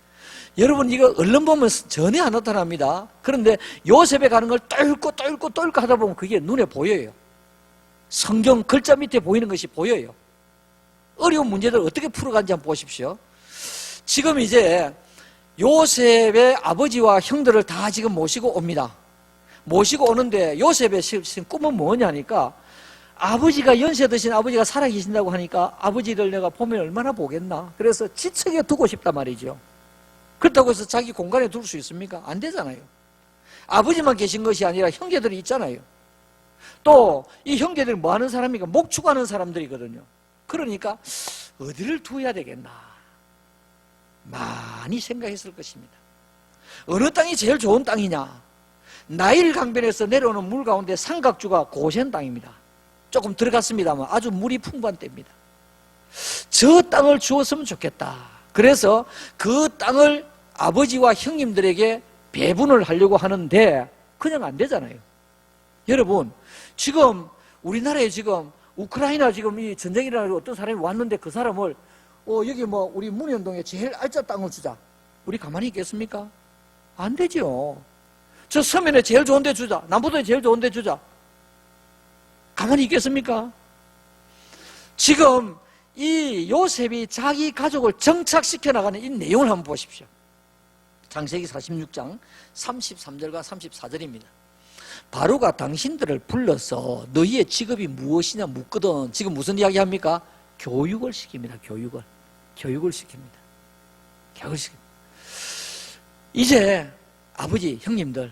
여러분, 이거 얼른 보면 전혀 안 나타납니다. 그런데 요셉에 가는 걸 똘고 하다 보면 그게 눈에 보여요. 성경 글자 밑에 보이는 것이 보여요. 어려운 문제들 어떻게 풀어간지 한번 보십시오. 지금 이제 요셉의 아버지와 형들을 다 지금 모시고 옵니다. 모시고 오는데 요셉의 꿈은 뭐냐니까, 아버지가 연세 드신 아버지가 살아계신다고 하니까 아버지를 내가 보면 얼마나 보겠나. 그래서 지척에 두고 싶단 말이죠. 그렇다고 해서 자기 공간에 둘 수 있습니까? 안 되잖아요. 아버지만 계신 것이 아니라 형제들이 있잖아요. 또 이 형제들이 뭐 하는 사람이니까 목축하는 사람들이거든요. 그러니까 어디를 두어야 되겠나 많이 생각했을 것입니다. 어느 땅이 제일 좋은 땅이냐? 나일 강변에서 내려오는 물 가운데 삼각주가 고센 땅입니다. 조금 들어갔습니다만 아주 물이 풍부한 때입니다. 저 땅을 주었으면 좋겠다. 그래서 그 땅을 아버지와 형님들에게 배분을 하려고 하는데 그냥 안 되잖아요. 여러분, 지금 우리나라에 지금 우크라이나 지금 이 전쟁이라는 어떤 사람이 왔는데 그 사람을 여기 뭐 우리 문현동에 제일 알짜 땅을 주자. 우리 가만히 있겠습니까? 안 되죠. 저 서면에 제일 좋은 데 주자. 남부도에 제일 좋은 데 주자. 가만히 있겠습니까? 지금 이 요셉이 자기 가족을 정착시켜 나가는 이 내용을 한번 보십시오. 창세기 46장 33절과 34절입니다. 바로가 당신들을 불러서 너희의 직업이 무엇이냐 묻거든. 지금 무슨 이야기 합니까? 교육을 시킵니다. 교육을 시킵니다. 교육을 시킵니다. 이제 아버지, 형님들,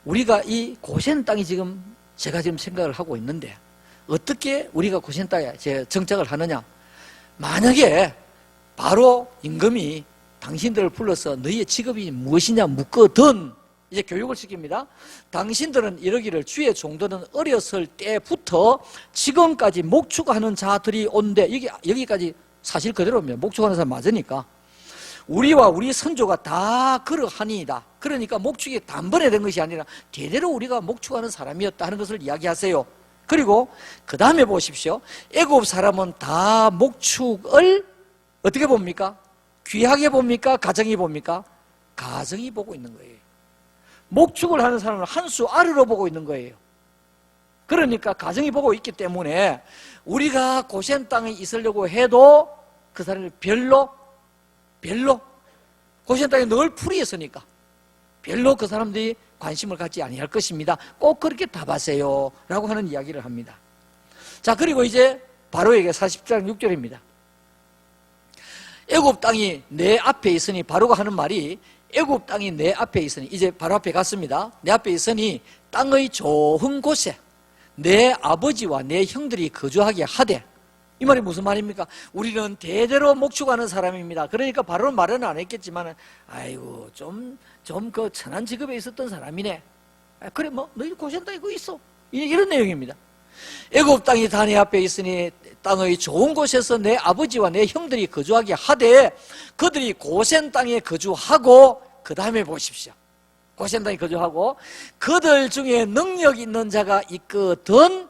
우리가 이 고센 땅이 지금 제가 지금 생각을 하고 있는데 어떻게 우리가 고센 땅에 정착을 하느냐? 만약에 바로 임금이 당신들을 불러서 너희의 직업이 무엇이냐 묻거든, 이제 교육을 시킵니다. 당신들은 이러기를 주의 종들은 어렸을 때부터 지금까지 목축하는 자들이 온대. 여기까지 사실 그대로입니다. 목축하는 사람 맞으니까. 우리와 우리 선조가 다 그러하니이다. 그러니까 목축이 단번에 된 것이 아니라 대대로 우리가 목축하는 사람이었다 하는 것을 이야기하세요. 그리고 그 다음에 보십시오. 애굽 사람은 다 목축을 어떻게 봅니까? 귀하게 봅니까? 가정이 봅니까? 가정이 보고 있는 거예요. 목축을 하는 사람은 한 수 아래로 보고 있는 거예요. 그러니까 가정이 보고 있기 때문에 우리가 고센 땅에 있으려고 해도 그 사람이 별로 고센 땅에 늘 풀이 있으니까 별로 그 사람들이 관심을 갖지 아니할 것입니다. 꼭 그렇게 답하세요 라고 하는 이야기를 합니다. 자, 그리고 이제 바로에게 40장 6절입니다. 애굽 땅이 내 앞에 있으니, 바로가 하는 말이 애굽 땅이 내 앞에 있으니, 이제 바로 앞에 갔습니다. 내 앞에 있으니 땅의 좋은 곳에 내 아버지와 내 형들이 거주하게 하되, 이 말이 무슨 말입니까? 우리는 대대로 목축하는 사람입니다. 그러니까 바로는 말은 안 했겠지만, 아이고 좀 그 천한 직업에 있었던 사람이네. 그래 뭐 너희 고생다 이거 있어, 이런 내용입니다. 애굽 땅이 다 내 앞에 있으니 땅의 좋은 곳에서 내 아버지와 내 형들이 거주하게 하되, 그들이 고센 땅에 거주하고, 그 다음에 보십시오. 고센 땅에 거주하고 그들 중에 능력 있는 자가 있거든,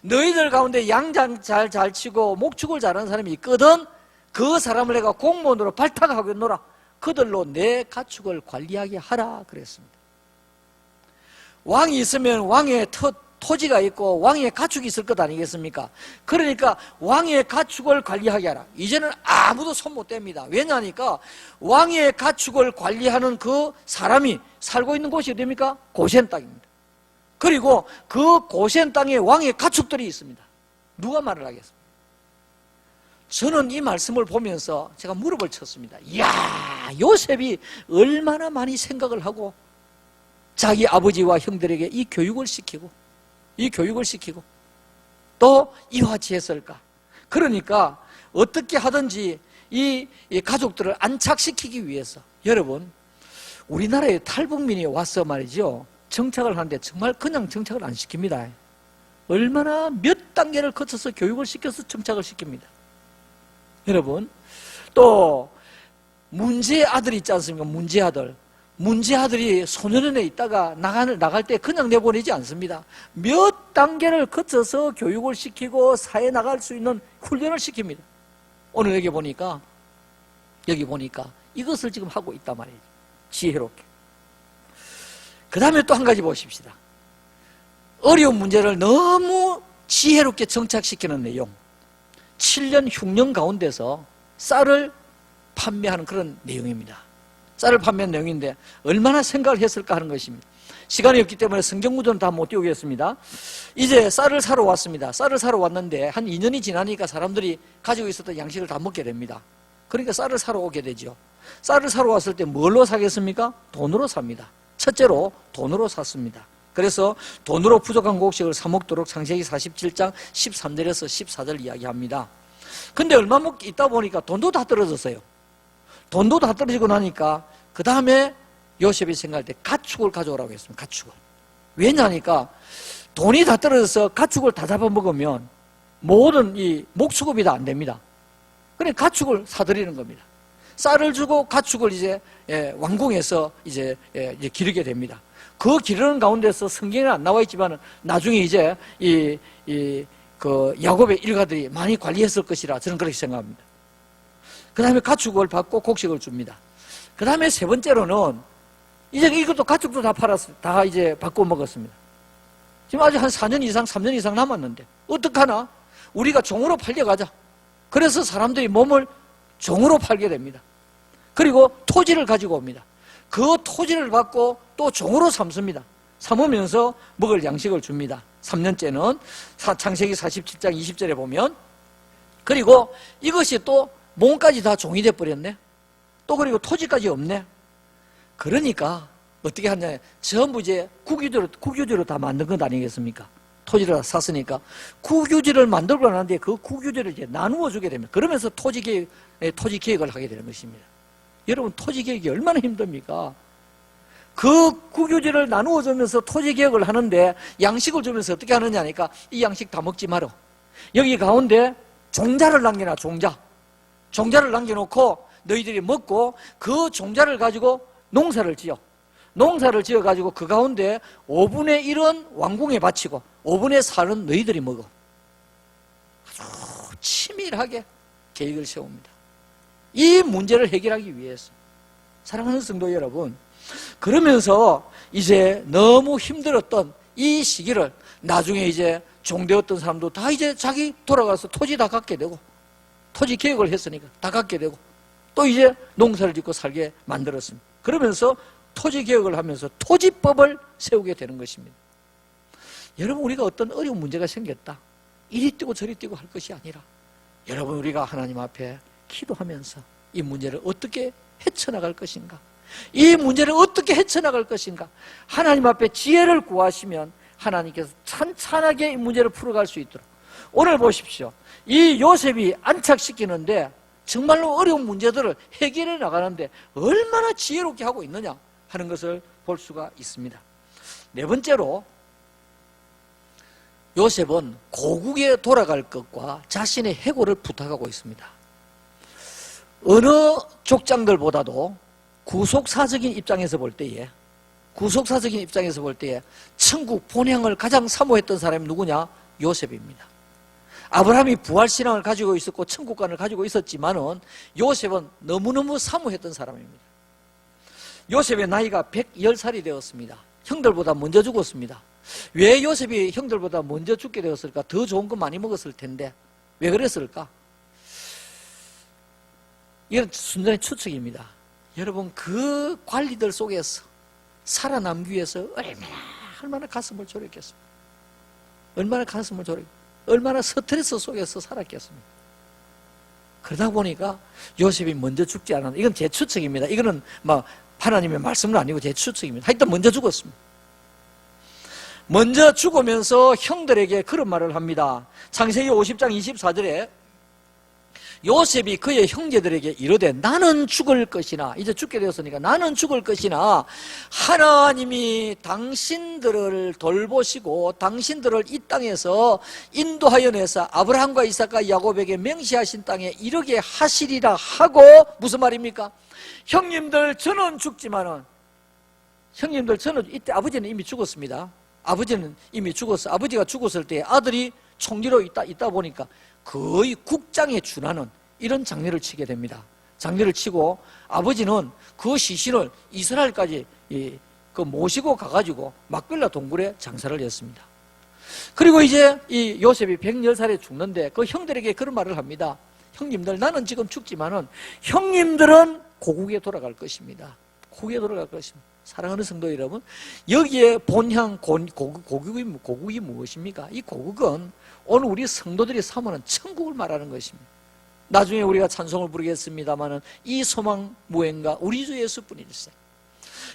너희들 가운데 양장 잘 치고 목축을 잘하는 사람이 있거든, 그 사람을 내가 공무원으로 발탁하겠노라. 그들로 내 가축을 관리하게 하라 그랬습니다. 왕이 있으면 왕의 토지가 있고 왕의 가축이 있을 것 아니겠습니까? 그러니까 왕의 가축을 관리하게 하라. 이제는 아무도 손 못 댑니다. 왜냐하니까 왕의 가축을 관리하는 그 사람이 살고 있는 곳이 어디입니까? 고센 땅입니다. 그리고 그 고센 땅에 왕의 가축들이 있습니다. 누가 말을 하겠습니까? 저는 이 말씀을 보면서 제가 무릎을 쳤습니다. 이야, 요셉이 얼마나 많이 생각을 하고 자기 아버지와 형들에게 이 교육을 시키고 또 이와 같이 했을까? 그러니까 어떻게 하든지 이 가족들을 안착시키기 위해서, 여러분 우리나라에 탈북민이 와서 말이죠, 정착을 하는데 정말 그냥 정착을 안 시킵니다. 얼마나 몇 단계를 거쳐서 교육을 시켜서 정착을 시킵니다. 여러분, 또 문제의 아들이 있지 않습니까? 문제의 아들이 소년원에 있다가 나갈 때 그냥 내보내지 않습니다. 몇 단계를 거쳐서 교육을 시키고 사회에 나갈 수 있는 훈련을 시킵니다. 오늘 여기 보니까 이것을 지금 하고 있단 말이에요. 지혜롭게. 그 다음에 또 한 가지 보십시다. 어려운 문제를 너무 지혜롭게 정착시키는 내용. 7년 흉년 가운데서 쌀을 판매하는 그런 내용입니다. 쌀을 판매한 내용인데 얼마나 생각을 했을까 하는 것입니다. 시간이 없기 때문에 성경 구조는 다 못 띄우겠습니다. 이제 쌀을 사러 왔습니다. 쌀을 사러 왔는데 한 2년이 지나니까 사람들이 가지고 있었던 양식을 다 먹게 됩니다. 그러니까 쌀을 사러 오게 되죠. 쌀을 사러 왔을 때 뭘로 사겠습니까? 돈으로 삽니다. 첫째로 돈으로 샀습니다. 그래서 돈으로 부족한 곡식을 사 먹도록 창세기 47장 13절에서 14절 이야기합니다. 근데 얼마 있다 보니까 돈도 다 떨어졌어요. 돈도 다 떨어지고 나니까 그 다음에 요셉이 생각할 때 가축을 가져오라고 했습니다. 가축을. 왜냐하니까 돈이 다 떨어져서 가축을 다 잡아먹으면 모든 이 목수급이 다 안 됩니다. 그러니까 가축을 사들이는 겁니다. 쌀을 주고 가축을 이제 왕궁에서 이제 기르게 됩니다. 그 기르는 가운데서 성경에는 안 나와 있지만 나중에 이제 그 야곱의 일가들이 많이 관리했을 것이라 저는 그렇게 생각합니다. 그 다음에 가축을 받고 곡식을 줍니다. 그 다음에 세 번째로는 이제 이것도 가축도 다 팔았어요. 다 이제 바꿔 먹었습니다. 지금 아직 한 4년 이상, 3년 이상 남았는데 어떡하나? 우리가 종으로 팔려가자. 그래서 사람들이 몸을 종으로 팔게 됩니다. 그리고 토지를 가지고 옵니다. 그 토지를 받고 또 종으로 삼습니다. 삼으면서 먹을 양식을 줍니다. 3년째는 창세기 47장 20절에 보면, 그리고 이것이 또 몸까지 다 종이 돼버렸네. 또 그리고 토지까지 없네. 그러니까 어떻게 하냐, 전부 이제 국유지로 다 만든 것 아니겠습니까? 토지를 다 샀으니까 국유지를 만들고 나는데 그 국유지를 이제 나누어 주게 됩니다. 그러면서 토지 계획을 하게 되는 것입니다. 여러분, 토지 계획이 얼마나 힘듭니까? 그 국유지를 나누어 주면서 토지 계획을 하는데 양식을 주면서 어떻게 하느냐니까, 이 양식 다 먹지 마라. 여기 가운데 종자를 남겨놔. 종자를 남겨놓고 너희들이 먹고 그 종자를 가지고 농사를 지어 가지고 그 가운데 5분의 1은 왕궁에 바치고 5분의 4는 너희들이 먹어. 아주 치밀하게 계획을 세웁니다. 이 문제를 해결하기 위해서. 사랑하는 성도 여러분, 그러면서 이제 너무 힘들었던 이 시기를 나중에 이제 종되었던 사람도 다 이제 자기 돌아가서 토지 다 갖게 되고, 토지 계획을 했으니까 다 갖게 되고, 또 이제 농사를 짓고 살게 만들었습니다. 그러면서 토지 계획을 하면서 토지법을 세우게 되는 것입니다. 여러분, 우리가 어떤 어려운 문제가 생겼다, 이리 뛰고 저리 뛰고 할 것이 아니라, 여러분, 우리가 하나님 앞에 기도하면서 이 문제를 어떻게 헤쳐나갈 것인가, 이 문제를 어떻게 헤쳐나갈 것인가, 하나님 앞에 지혜를 구하시면 하나님께서 찬찬하게 이 문제를 풀어갈 수 있도록. 오늘 보십시오. 이 요셉이 안착시키는데 정말로 어려운 문제들을 해결해 나가는데 얼마나 지혜롭게 하고 있느냐 하는 것을 볼 수가 있습니다. 네 번째로, 요셉은 고국에 돌아갈 것과 자신의 해고를 부탁하고 있습니다. 어느 족장들보다도 구속사적인 입장에서 볼 때에, 천국 본향을 가장 사모했던 사람이 누구냐? 요셉입니다. 아브라함이 부활신앙을 가지고 있었고 천국관을 가지고 있었지만은 요셉은 너무너무 사모했던 사람입니다. 요셉의 나이가 110살이 되었습니다. 형들보다 먼저 죽었습니다. 왜 요셉이 형들보다 먼저 죽게 되었을까? 더 좋은 거 많이 먹었을 텐데 왜 그랬을까? 이건 순전히 추측입니다. 여러분, 그 관리들 속에서 살아남기 위해서 얼마나 가슴을 졸였겠습니까? 얼마나 스트레스 속에서 살았겠습니까? 그러다 보니까 요셉이 먼저 죽지 않았나. 이건 제 추측입니다. 이거는 막 하나님의 말씀은 아니고 제 추측입니다. 하여튼 먼저 죽었습니다. 먼저 죽으면서 형들에게 그런 말을 합니다. 창세기 50장 24절에 요셉이 그의 형제들에게 이르되 나는 죽을 것이나, 이제 죽게 되었으니까 나는 죽을 것이나 하나님이 당신들을 돌보시고 당신들을 이 땅에서 인도하여 내사 아브라함과 이삭과 야곱에게 맹세하신 땅에 이르게 하시리라 하고, 무슨 말입니까? 형님들 저는 죽지만은, 저는 이때 아버지는 이미 죽었습니다. 아버지가 죽었을 때 아들이 총리로 있다 보니까 거의 국장에 준하는 이런 장례를 치게 됩니다. 장례를 치고 아버지는 그 시신을 이스라엘까지 모시고 가가지고 막벨라 동굴에 장사를 했습니다. 그리고 이제 이 요셉이 110살에 죽는데 그 형들에게 그런 말을 합니다. 형님들, 나는 지금 죽지만은 형님들은 고국에 돌아갈 것입니다. 고국에 돌아갈 것입니다. 사랑하는 성도 여러분, 여기에 본향 고국이 무엇입니까? 이 고국은 오늘 우리 성도들이 사모하는 천국을 말하는 것입니다. 나중에 우리가 찬송을 부르겠습니다마는 이 소망 무행가 우리 주 예수뿐일세.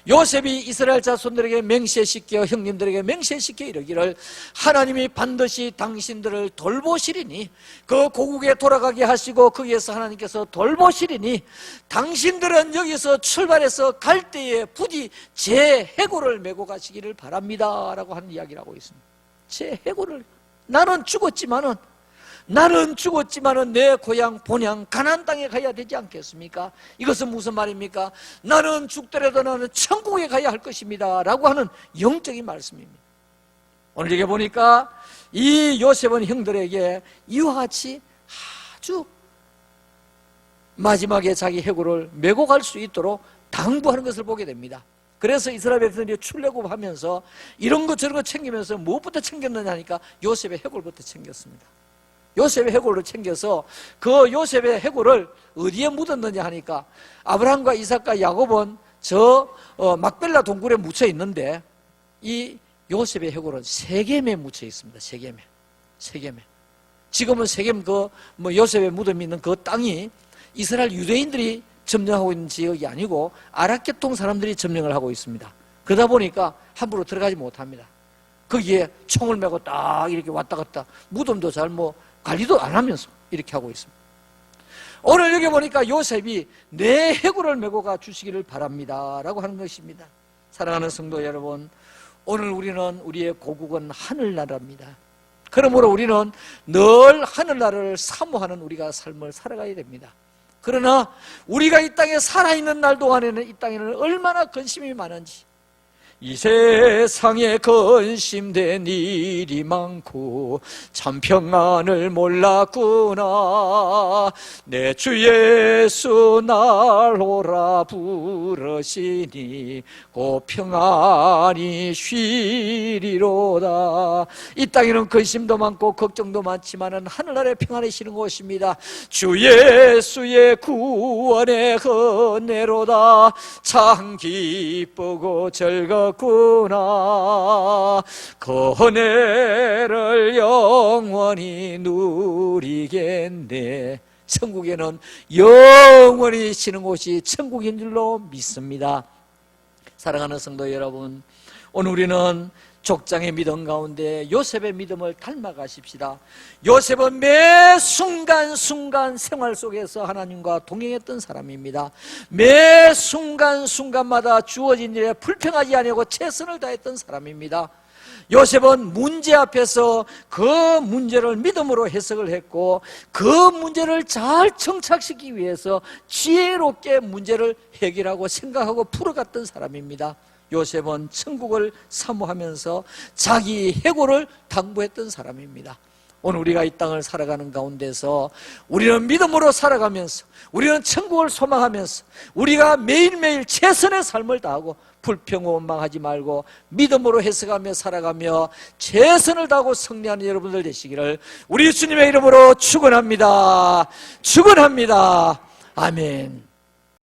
요셉이 이스라엘 자손들에게 맹세시켜, 형님들에게 맹세시켜 이르기를 하나님이 반드시 당신들을 돌보시리니, 그 고국에 돌아가게 하시고 거기에서 하나님께서 돌보시리니 당신들은 여기서 출발해서 갈 때에 부디 제 해고를 메고 가시기를 바랍니다 라고 하는 이야기를 하고 있습니다. 제 해고를, 나는 죽었지만은 내 고향 본향 가나안 땅에 가야 되지 않겠습니까? 이것은 무슨 말입니까? 나는 죽더라도 나는 천국에 가야 할 것입니다 라고 하는 영적인 말씀입니다. 오늘 여기 보니까 이 요셉은 형들에게 이와 같이 아주 마지막에 자기 해고를 메고 갈 수 있도록 당부하는 것을 보게 됩니다. 그래서 이스라엘 백성들이 출애굽하면서 이런 것 저런 거 챙기면서 무엇부터 챙겼느냐 하니까 요셉의 해골부터 챙겼습니다. 요셉의 해골을 챙겨서 그 요셉의 해골을 어디에 묻었느냐 하니까 아브라함과 이삭과 야곱은 막벨라 동굴에 묻혀 있는데 이 요셉의 해골은 세겜에 묻혀 있습니다. 세겜에. 지금은 세겜 요셉의 무덤이 있는 그 땅이 이스라엘 유대인들이 점령하고 있는 지역이 아니고 아랍계통 사람들이 점령을 하고 있습니다. 그러다 보니까 함부로 들어가지 못합니다. 거기에 총을 메고 딱 이렇게 왔다 갔다, 무덤도 잘 관리도 안 하면서 이렇게 하고 있습니다. 오늘 여기 보니까 요셉이 내 해골을 메고 가 주시기를 바랍니다 라고 하는 것입니다. 사랑하는 성도 여러분, 오늘 우리의 고국은 하늘나라입니다. 그러므로 우리는 늘 하늘나라를 사모하는 우리가 삶을 살아가야 됩니다. 그러나 우리가 이 땅에 살아있는 날 동안에는 이 땅에는 얼마나 근심이 많은지, 이 세상에 근심된 일이 많고 참 평안을 몰랐구나. 내 주 예수 날 오라 부르시니 곧 평안히 쉬리로다. 이 땅에는 근심도 많고 걱정도 많지만은 하늘나라에 평안히 쉬는 곳입니다. 주 예수의 구원의 은혜로다. 참 기쁘고 즐겁구나. 그 은혜를 영원히 누리겠네. 천국에는 영원히 쉬는 곳이 천국인 줄로 믿습니다. 사랑하는 성도 여러분, 오늘 우리는 족장의 믿음 가운데 요셉의 믿음을 닮아가십시다. 요셉은 매 순간순간 생활 속에서 하나님과 동행했던 사람입니다. 매 순간순간마다 주어진 일에 불평하지 아니하고 최선을 다했던 사람입니다. 요셉은 문제 앞에서 그 문제를 믿음으로 해석을 했고, 그 문제를 잘 정착시키기 위해서 지혜롭게 문제를 해결하고 생각하고 풀어갔던 사람입니다. 요셉은 천국을 사모하면서 자기 해고를 당부했던 사람입니다. 오늘 우리가 이 땅을 살아가는 가운데서 우리는 믿음으로 살아가면서, 우리는 천국을 소망하면서 우리가 매일매일 최선의 삶을 다하고 불평원망하지 말고 믿음으로 해석하며 살아가며 최선을 다하고 승리하는 여러분들 되시기를 우리 주님의 이름으로 축원합니다. 축원합니다. 아멘.